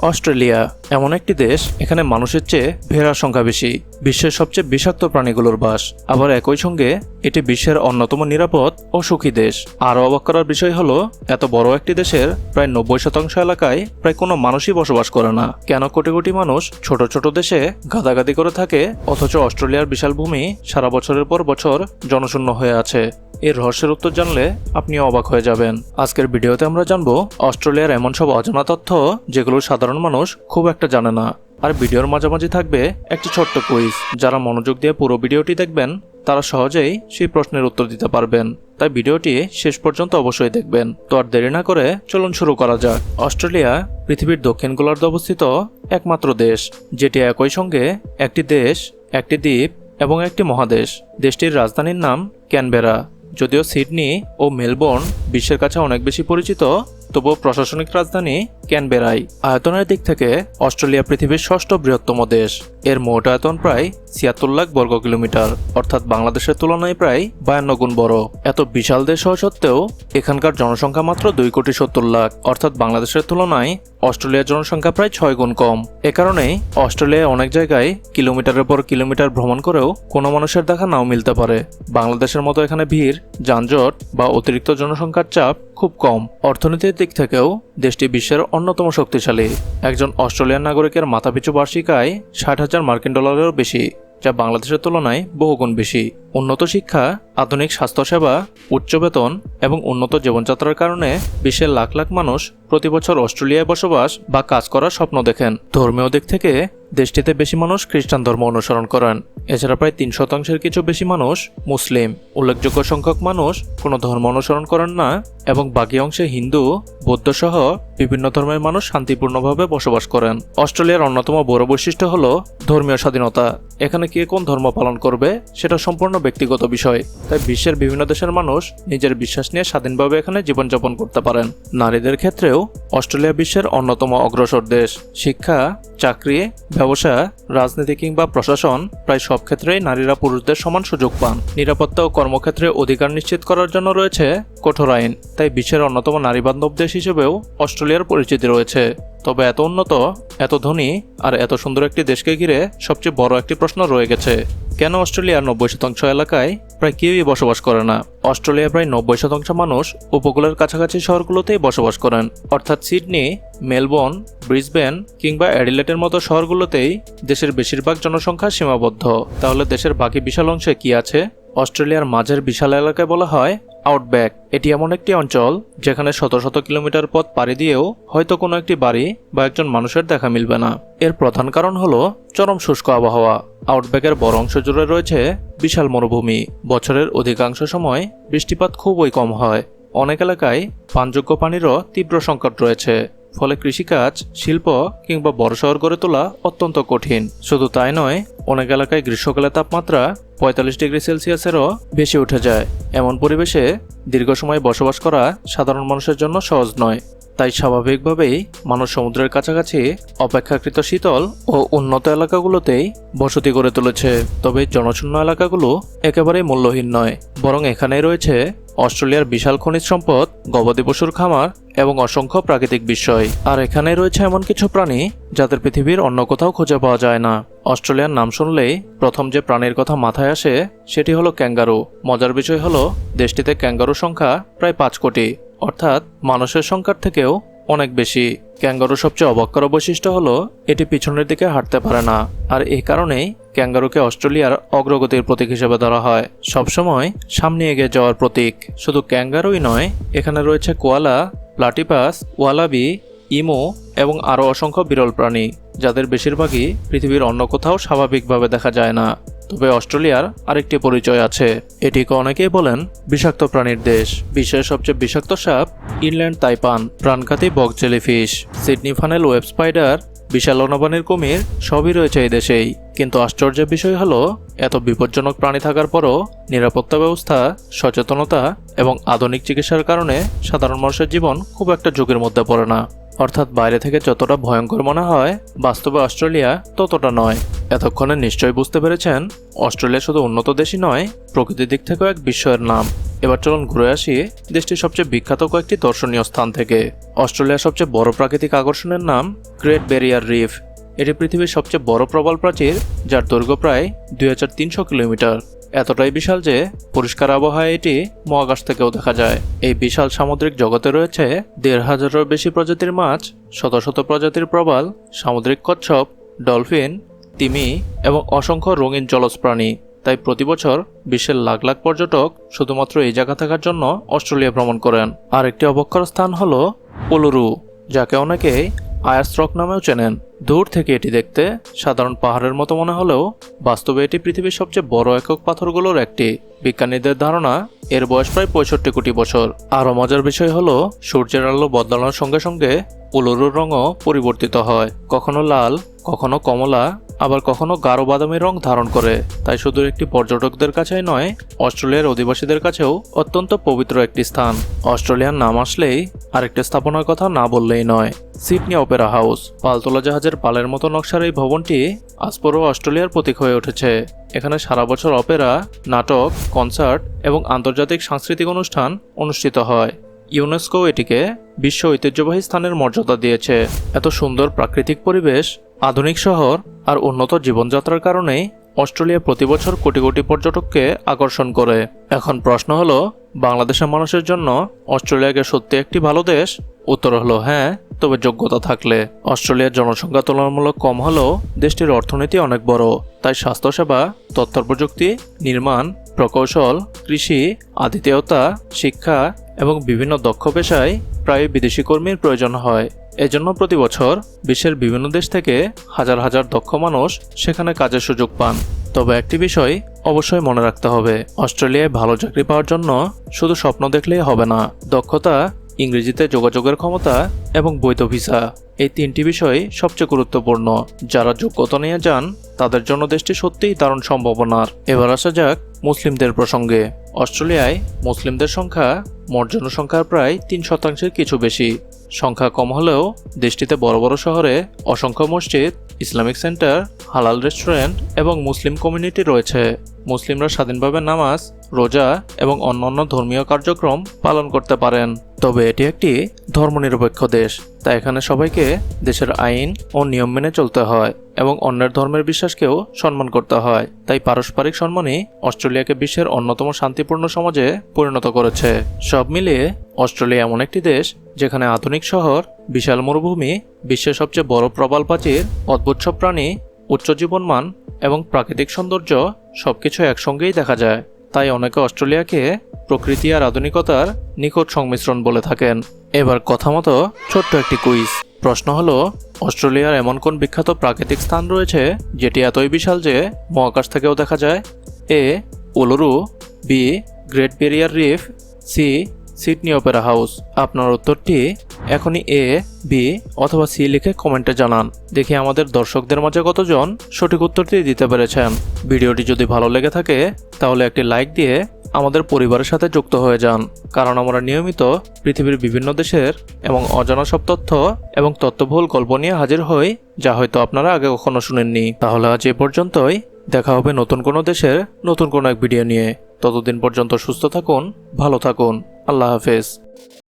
Australia এমন একটি দেশ, এখানে মানুষের চেয়ে ভেড়ার সংখ্যা বেশি, বিশ্বের সবচেয়ে বিষাক্ত প্রাণীগুলোর বাস। আবার একই সঙ্গে এটি বিশ্বের অন্যতম নিরাপদ ও সুখী দেশ। আরও অবাক করার বিষয় হলো, এত বড় একটি দেশের প্রায় 90% এলাকায় প্রায় কোনো মানুষই বসবাস করে না। কেন কোটি কোটি মানুষ ছোট ছোট দেশে গাদাগাদি করে থাকে, অথচ অস্ট্রেলিয়ার বিশাল ভূমি সারা বছরের পর বছর জনশূন্য হয়ে আছে? এর রহস্যের উত্তর জানলে আপনিও অবাক হয়ে যাবেন। আজকের ভিডিওতে আমরা জানবো অস্ট্রেলিয়ার এমন সব অজানা তথ্য যেগুলো সাধারণ মানুষ খুব একটা জানে না। আর ভিডিওর মাঝামাঝি থাকবে একটি ছোট্ট কুইজ। যারা মনোযোগ দিয়ে পুরো ভিডিওটি দেখবেন তারা সহজেই সেই প্রশ্নের উত্তর দিতে পারবেন। তাই ভিডিওটি শেষ পর্যন্ত অবশ্যই দেখবেন। তো আর দেরি না করে চলুন শুরু করা যাক। অস্ট্রেলিয়া পৃথিবীর দক্ষিণ গোলার্ধে অবস্থিত একমাত্র দেশ, যেটি একই সঙ্গে একটি দেশ, একটি দ্বীপ এবং একটি মহাদেশ। দেশটির রাজধানীর নাম ক্যানবেরা। যদিও সিডনি ও মেলবোর্ন বিশ্বের কাছে অনেক বেশি পরিচিত, তবুও প্রশাসনিক রাজধানী ক্যানবেরাই। আয়তনের দিক থেকে অস্ট্রেলিয়া পৃথিবীর ষষ্ঠ বৃহত্তম দেশ। এর মোট আয়তন প্রায় ৭৬ লাখ বর্গ কিলোমিটার, অর্থাৎ বাংলাদেশের তুলনায় প্রায় ৫২ গুণ বড়। এত বিশাল দেশ হওয়া সত্ত্বেও এখানকার জনসংখ্যা মাত্র ২,৭০,০০,০০০, অর্থাৎ বাংলাদেশের তুলনায় অস্ট্রেলিয়ার জনসংখ্যা প্রায় ৬ গুণ কম। এ কারণেই অস্ট্রেলিয়ায় অনেক জায়গায় কিলোমিটারের পর কিলোমিটার ভ্রমণ করেও কোনো মানুষের দেখা নাও মিলতে পারে। বাংলাদেশের মতো এখানে ভিড়, যানজট বা অতিরিক্ত জনসংখ্যার চাপ খুব কম। অর্থনীতির দিক থেকেও দেশটি বিশ্বের অন্যতম শক্তিশালী। একজন অস্ট্রেলিয়ান নাগরিকের মাথাপিছু বার্ষিক আয় $৬০,০০০ বেশি, যা বাংলাদেশের তুলনায় বহুগুণ বেশি। উন্নত শিক্ষা, আধুনিক স্বাস্থ্যসেবা, উচ্চ বেতন এবং উন্নত জীবনযাত্রার কারণে বিশ্বের লাখ লাখ মানুষ প্রতি বছর অস্ট্রেলিয়ায় বসবাস বা কাজ করার স্বপ্ন দেখেন। ধর্মীয় দিক থেকে দেশটিতে বেশি মানুষ খ্রিস্টান ধর্ম অনুসরণ করেন। এছাড়া প্রায় ৩% কিছু বেশি মানুষ মুসলিম। উল্লেখযোগ্য সংখ্যক মানুষ কোনো ধর্ম অনুসরণ করেন না এবং বাকি অংশে হিন্দু, বৌদ্ধ সহ বিভিন্ন ধর্মের মানুষ শান্তিপূর্ণভাবে বসবাস করেন। অস্ট্রেলিয়ার অন্যতম বড় বৈশিষ্ট্য হলো ধর্মীয় স্বাধীনতা। এখানে কে কোন ধর্ম পালন করবে সেটা সম্পূর্ণ ব্যক্তিগত বিষয়। তাই বিশ্বের বিভিন্ন দেশের মানুষ নিজের বিশ্বাস নিয়ে স্বাধীনভাবে এখানে জীবনযাপন করতে পারেন। নারীদের ক্ষেত্রেও অস্ট্রেলিয়া বিশ্বের অন্যতম অগ্রসর দেশ। শিক্ষা, চাকরি, ব্যবসা, রাজনীতি কিংবা প্রশাসন প্রায় সব ক্ষেত্রেই নারীরা পুরুষদের সমান সুযোগ পান। নিরাপত্তা ও কর্মক্ষেত্রে অধিকার নিশ্চিত করার জন্য রয়েছে কঠোর আইন। তাই বিশ্বের অন্যতম নারীবান্ধব দেশ হিসেবেও অস্ট্রেলিয়ার পরিচিতি রয়েছে। তবে এত উন্নত, এত ধনী আর এত সুন্দর একটি দেশকে ঘিরে সবচেয়ে বড় একটি প্রশ্ন রয়ে গেছে, কেন অস্ট্রেলিয়ার ৯০% এলাকায় প্রায় কেউই বসবাস করে না? অস্ট্রেলিয়ার প্রায় ৯০% মানুষ উপকূলের কাছাকাছি শহরগুলোতেই বসবাস করেন, অর্থাৎ সিডনি, মেলবোর্ন, ব্রিসবেন কিংবা অ্যাডিলেডের মতো শহরগুলোতেই দেশের বেশিরভাগ জনসংখ্যা সীমাবদ্ধ। তাহলে দেশের বাকি বিশাল অংশে কি আছে? অস্ট্রেলিয়ার মাঝের বিশাল এলাকায় বলা হয় আউটব্যাক। এটি এমন একটি অঞ্চল যেখানে শত শত কিলোমিটার পথ পাড়ি দিয়েও হয়তো কোনো একটি বাড়ি বা একজন মানুষের দেখা মিলবে না। এর প্রধান কারণ হলো চরম শুষ্ক আবহাওয়া। আউটব্যাকের বড় অংশ জুড়ে রয়েছে বিশাল মরুভূমি। বছরের অধিকাংশ সময় বৃষ্টিপাত খুবই কম হয়। অনেক এলাকায় পানযোগ্য পানিরও তীব্র সংকট রয়েছে। ফলে কৃষিকাজ, শিল্প কিংবা বড় শহর গড়ে তোলা অত্যন্ত কঠিন। শুধু তাই নয়, অনেক এলাকায় গ্রীষ্মকালে তাপমাত্রা ৪৫ ডিগ্রি সেলসিয়াসেরও বেশি উঠে যায়। এমন পরিবেশে দীর্ঘ সময় বসবাস করা সাধারণ মানুষের জন্য সহজ নয়। তাই স্বাভাবিকভাবেই মানুষ সমুদ্রের কাছাকাছি অপেক্ষাকৃত শীতল ও উন্নত এলাকাগুলোতেই বসতি গড়ে তুলেছে। তবে জনশূন্য এলাকাগুলো একেবারেই মূল্যহীন নয়, বরং এখানেই রয়েছে অস্ট্রেলিয়ার বিশাল খনিজ সম্পদ, গবাদি পশুর খামার এবং অসংখ্য প্রাকৃতিক বিস্ময়। আর এখানে রয়েছে এমন কিছু প্রাণী যাদের পৃথিবীর অন্য কোথাও খুঁজে পাওয়া যায় না। অস্ট্রেলিয়ার নাম শুনলেই প্রথম যে প্রাণীর কথা মাথায় আসে সেটি হলো ক্যাঙ্গারু। মজার বিষয় হলো দেশটিতে ক্যাঙ্গারুর সংখ্যা প্রায় ৫ কোটি, অর্থাৎ মানুষের সংখ্যার থেকেও অনেক বেশি। ক্যাঙ্গারুর সবচেয়ে অবাক করা বৈশিষ্ট্য হলো এটি পিছনের দিকে হাঁটতে পারে না। আর এই কারণেই ক্যাঙ্গারুকে অস্ট্রেলিয়ার অগ্রগতির প্রতীক হিসেবে ধরা হয়, সবসময় সামনে এগিয়ে যাওয়ার প্রতীক। শুধু ক্যাঙ্গারুই নয়, এখানে রয়েছে কোয়ালা, প্লাটিপাস, ওয়ালাবি, ইমু এবং আরও অসংখ্য বিরল প্রাণী, যাদের বেশিরভাগই পৃথিবীর অন্য কোথাও স্বাভাবিকভাবে দেখা যায় না। তবে অস্ট্রেলিয়ার আরেকটি পরিচয় আছে। এটিকে অনেকেই বলেন বিষাক্ত প্রাণীর দেশ। বিশ্বের সবচেয়ে বিষাক্ত সাপ ইনল্যান্ড তাইপান, প্রাণঘাতী box jellyfish, Sydney funnel web spider, বিশাল অনবানের কুমির সবই রয়েছে এই দেশেই। কিন্তু আশ্চর্যের বিষয় হলো এত বিপজ্জনক প্রাণী থাকার পরও নিরাপত্তা ব্যবস্থা, সচেতনতা এবং আধুনিক চিকিৎসার কারণে সাধারণ মানুষের জীবন খুব একটা ঝুঁকির মধ্যে পড়ে না। অর্থাৎ বাইরে থেকে যতটা ভয়ঙ্কর মনে হয় বাস্তবে অস্ট্রেলিয়া ততটা নয়। এতক্ষণে নিশ্চয়ই বুঝতে পেরেছেন অস্ট্রেলিয়া শুধু উন্নত দেশই নয়, প্রকৃতির দিক থেকেও এক বিস্ময়ের নাম। এবার চলুন ঘুরে আসি দেশটির সবচেয়ে বিখ্যাত কয়েকটি দর্শনীয় স্থান থেকে। অস্ট্রেলিয়ার সবচেয়ে বড় প্রাকৃতিক আকর্ষণের নাম গ্রেট ব্যারিয়ার রিফ। এটি পৃথিবীর সবচেয়ে বড় প্রবাল প্রাচীর, যার দৈর্ঘ্য প্রায় 2300 কিলোমিটার। এতটাই বিশাল যে পরিষ্কার আবহাওয়ায় এটি মহাকাশ থেকেও দেখা যায়। এই বিশাল সামুদ্রিক জগতে রয়েছে 1500-এরও বেশি প্রজাতির মাছ, শত শত প্রজাতির প্রবাল, সামুদ্রিক কচ্ছপ, ডলফিন, তিমি এবং অসংখ্য রঙিন জলজ প্রাণী। তাই প্রতি বছর বিশ্বের লাখ লাখ পর্যটক শুধুমাত্র এই জায়গা থাকার জন্য অস্ট্রেলিয়া ভ্রমণ করেন। আর একটি অবক্ষয় স্থান হলো উলুরু, যাকে অনেকেই আয়ারস রক নামেও চেনেন। দূর থেকে এটি দেখতে সাধারণ পাহাড়ের মতো মনে হলেও বাস্তবে এটি পৃথিবীর সবচেয়ে বড় একক পাথরগুলোর একটি। বিজ্ঞানীদের ধারণা এর বয়স প্রায় 65 কোটি বছর। আরও মজার বিষয় হলো সূর্যের আলো বদলানোর সঙ্গে সঙ্গে উলুরুর রঙও পরিবর্তিত হয়, কখনো লাল, কখনো কমলা, আবার কখনো গাঢ় বাদামি রং ধারণ করে। তাই শুধু একটি পর্যটকদের কাছেই নয়, অস্ট্রেলিয়ার অধিবাসীদের কাছেও অত্যন্ত পবিত্র একটি স্থান। অস্ট্রেলিয়ার নাম আসলেই আরেকটি স্থাপনার কথা না বললেই নয়, সিডনি অপেরা হাউস। পালতোলা জাহাজের পালের মতো নকশার এই ভবনটি আজ পুরো অস্ট্রেলিয়ার প্রতীক হয়ে উঠেছে। এখানে সারা বছর অপেরা, নাটক, কনসার্ট এবং আন্তর্জাতিক সাংস্কৃতিক অনুষ্ঠান অনুষ্ঠিত হয়। ইউনেস্কো এটিকে বিশ্ব ঐতিহ্যবাহী স্থানের মর্যাদা দিয়েছে। এত সুন্দর প্রাকৃতিক পরিবেশ, আধুনিক শহর আর উন্নত জীবনযাত্রার কারণেই অস্ট্রেলিয়া প্রতি বছর কোটি কোটি পর্যটককে আকর্ষণ করে। এখন প্রশ্ন হলো, বাংলাদেশের মানুষের জন্য অস্ট্রেলিয়াকে সত্যি একটি ভালো দেশ? উত্তর হলো হ্যাঁ, তবে যোগ্যতা থাকলে। অস্ট্রেলিয়ার জনসংখ্যা তুলনামূলক কম হলেও দেশটির অর্থনীতি অনেক বড়। তাই স্বাস্থ্যসেবা, তথ্য প্রযুক্তি, নির্মাণ, প্রকৌশল, কৃষি, আতিথেয়তা, শিক্ষা এবং বিভিন্ন দক্ষ পেশায় প্রায় বিদেশি কর্মীর প্রয়োজন হয়। এজন্য প্রতি বছর বিশ্বের বিভিন্ন দেশ থেকে হাজার হাজার দক্ষ মানুষ সেখানে কাজের সুযোগ পান। তবে একটি বিষয় অবশ্যই মনে রাখতে হবে, অস্ট্রেলিয়ায় ভালো চাকরি পাওয়ার জন্য শুধু স্বপ্ন দেখলেই হবে না। দক্ষতা, ইংরেজিতে যোগাযোগের ক্ষমতা এবং বৈধ ভিসা, এই তিনটি বিষয় সবচেয়ে গুরুত্বপূর্ণ। যারা যোগ্যতা নিয়ে যান তাদের জন্য দেশটি সত্যিই দারুণ সম্ভাবনার। এবার আসা যাক মুসলিমদের প্রসঙ্গে। অস্ট্রেলিয়ায় মুসলিমদের সংখ্যা মোট জনসংখ্যার প্রায় 3% কিছু বেশি। সংখ্যা কম হলেও দেশটিতে বড় বড় শহরে অসংখ্য মসজিদ, ইসলামিক সেন্টার, হালাল রেস্টুরেন্ট এবং মুসলিম কমিউনিটি রয়েছে। মুসলিমরা স্বাধীনভাবে নামাজ, রোজা এবং অন্যান্য ধর্মীয় কার্যক্রম পালন করতে পারেন। তবে এটি একটি ধর্মনিরপেক্ষ দেশ, তাই এখানে সবাইকে দেশের আইন ও নিয়ম মেনে চলতে হয় এবং অন্যের ধর্মের বিশ্বাসকেও সম্মান করতে হয়। তাই পারস্পরিক সম্মানই অস্ট্রেলিয়াকে বিশ্বের অন্যতম শান্তিপূর্ণ সমাজে পরিণত করেছে। সব মিলিয়ে অস্ট্রেলিয়া এমন একটি দেশ যেখানে আধুনিক শহর, বিশাল মরুভূমি, বিশ্বের সবচেয়ে বড় প্রবাল প্রাচীর, অদ্ভুত সব প্রাণী, উচ্চ জীবনমান এবং প্রাকৃতিক সৌন্দর্য সবকিছু একসঙ্গেই দেখা যায়। তাই অনেকে অস্ট্রেলিয়াকে প্রকৃতি আর আধুনিকতার নিখুঁত সংমিশ্রণ বলে থাকেন। এবার কথা মতো ছোট্ট একটি কুইজ। প্রশ্ন হলো, অস্ট্রেলিয়ার এমন কোন বিখ্যাত প্রাকৃতিক স্থান রয়েছে যেটি এতই বিশাল যে মহাকাশ থেকেও দেখা যায়? A Uluru, B Great Barrier Reef, C Sydney Opera House. আপনার উত্তরটি এখনই এ, বি অথবা সি লিখে কমেন্টে জানান। দেখি আমাদের দর্শকদের মাঝে কতজন সঠিক উত্তরটি দিতে পেরেছেন। ভিডিওটি যদি ভালো লেগে থাকে তাহলে একটি লাইক দিয়ে আমাদের পরিবারের সাথে যুক্ত হয়ে যান, কারণ আমরা নিয়মিত পৃথিবীর বিভিন্ন দেশের এবং অজানা সব তথ্য এবং তথ্যবহুল গল্প নিয়ে হাজির হই, যা হয়তো আপনারা আগে কখনো শুনেননি। তাহলে আজ এ পর্যন্তই। দেখা হবে নতুন কোনো দেশের নতুন কোনো এক ভিডিও নিয়ে। ততদিন পর্যন্ত সুস্থ থাকুন, ভালো থাকুন। আল্লাহ হাফেজ।